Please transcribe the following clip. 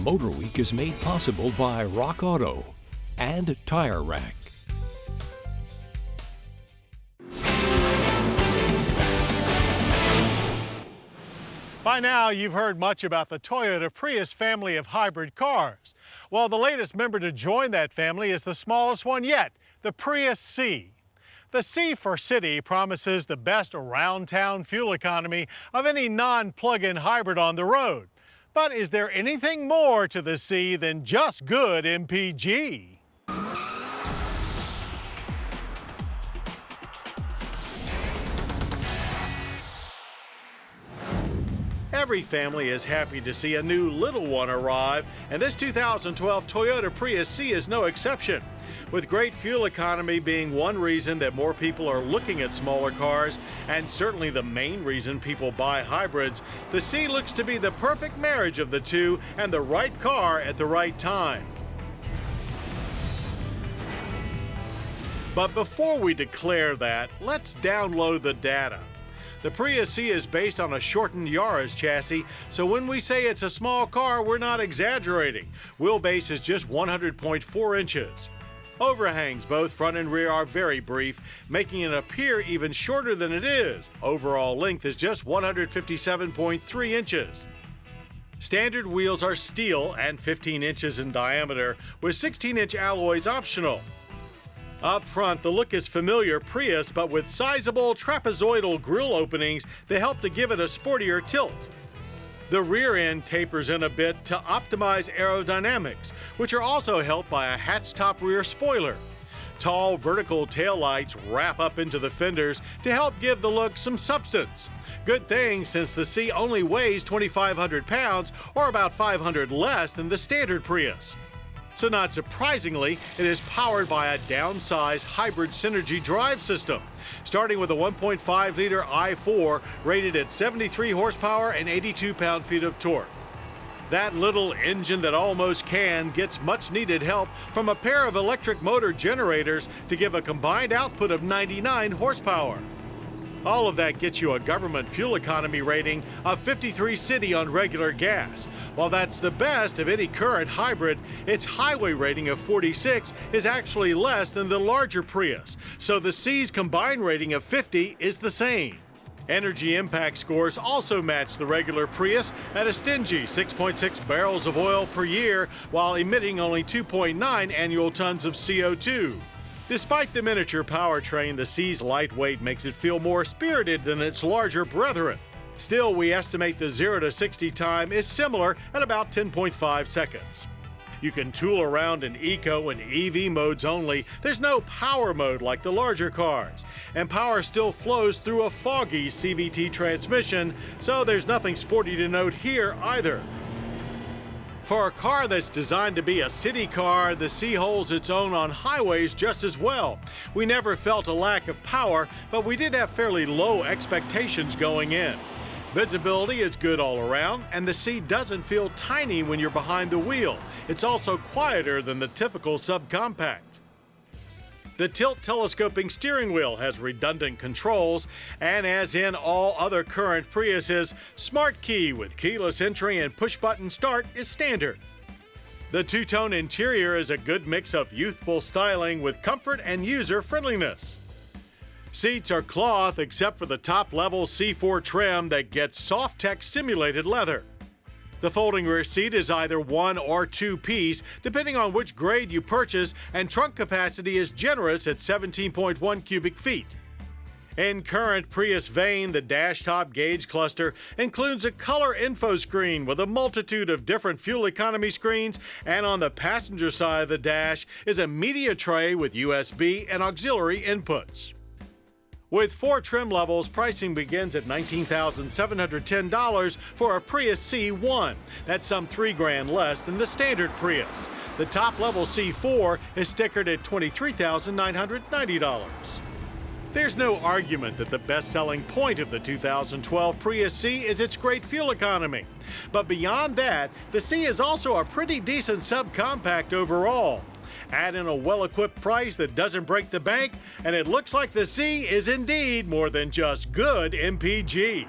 MotorWeek is made possible by Rock Auto and Tire Rack. By now, you've heard much about the Toyota Prius family of hybrid cars. Well, the latest member to join that family is the smallest one yet, the Prius C. The C for City promises the best around-town fuel economy of any non-plug-in hybrid on the road. But is there anything more to the C than just good MPG? Every family is happy to see a new little one arrive, and this 2012 Toyota Prius C is no exception. With great fuel economy being one reason that more people are looking at smaller cars, and certainly the main reason people buy hybrids, the C looks to be the perfect marriage of the two and the right car at the right time. But before we declare that, let's download the data. The Prius C is based on a shortened Yaris chassis, so when we say it's a small car, we're not exaggerating. Wheelbase is just 100.4 inches. Overhangs, both front and rear, are very brief, making it appear even shorter than it is. Overall length is just 157.3 inches. Standard wheels are steel and 15 inches in diameter, with 16-inch alloys optional. Up front, the look is familiar Prius, but with sizable trapezoidal grille openings that help to give it a sportier tilt. The rear end tapers in a bit to optimize aerodynamics, which are also helped by a hatch-top rear spoiler. Tall vertical taillights wrap up into the fenders to help give the look some substance. Good thing, since the C only weighs 2,500 pounds, or about 500 less than the standard Prius. So not surprisingly, it is powered by a downsized hybrid Synergy drive system, starting with a 1.5-liter i4 rated at 73 horsepower and 82 pound-feet of torque. That little engine that almost can gets much-needed help from a pair of electric motor generators to give a combined output of 99 horsepower. All of that gets you a government fuel economy rating of 53 city on regular gas. While that's the best of any current hybrid, its highway rating of 46 is actually less than the larger Prius, so the C's combined rating of 50 is the same. Energy impact scores also match the regular Prius at a stingy 6.6 barrels of oil per year, while emitting only 2.9 annual tons of CO2. Despite the miniature powertrain, the C's lightweight makes it feel more spirited than its larger brethren. Still, we estimate the 0 to 60 time is similar at about 10.5 seconds. You can tool around in eco and EV modes only. There's no power mode like the larger cars. And power still flows through a foggy CVT transmission, so there's nothing sporty to note here either. For a car that's designed to be a city car, the C holds its own on highways just as well. We never felt a lack of power, but we did have fairly low expectations going in. Visibility is good all around, and the C doesn't feel tiny when you're behind the wheel. It's also quieter than the typical subcompact. The tilt telescoping steering wheel has redundant controls, and as in all other current Priuses, Smart Key with keyless entry and push-button start is standard. The two-tone interior is a good mix of youthful styling with comfort and user-friendliness. Seats are cloth except for the top-level C4 trim that gets Soft-Tech simulated leather. The folding rear seat is either one or two-piece, depending on which grade you purchase, and trunk capacity is generous at 17.1 cubic feet. In current Prius vein, the dash-top gauge cluster includes a color info screen with a multitude of different fuel economy screens, and on the passenger side of the dash is a media tray with USB and auxiliary inputs. With 4 trim levels, pricing begins at $19,710 for a Prius C1. That's some $3,000 less than the standard Prius. The top-level C4 is stickered at $23,990. There's no argument that the best-selling point of the 2012 Prius C is its great fuel economy. But beyond that, the C is also a pretty decent subcompact overall. Add in a well-equipped price that doesn't break the bank, and it looks like the C is indeed more than just good MPG.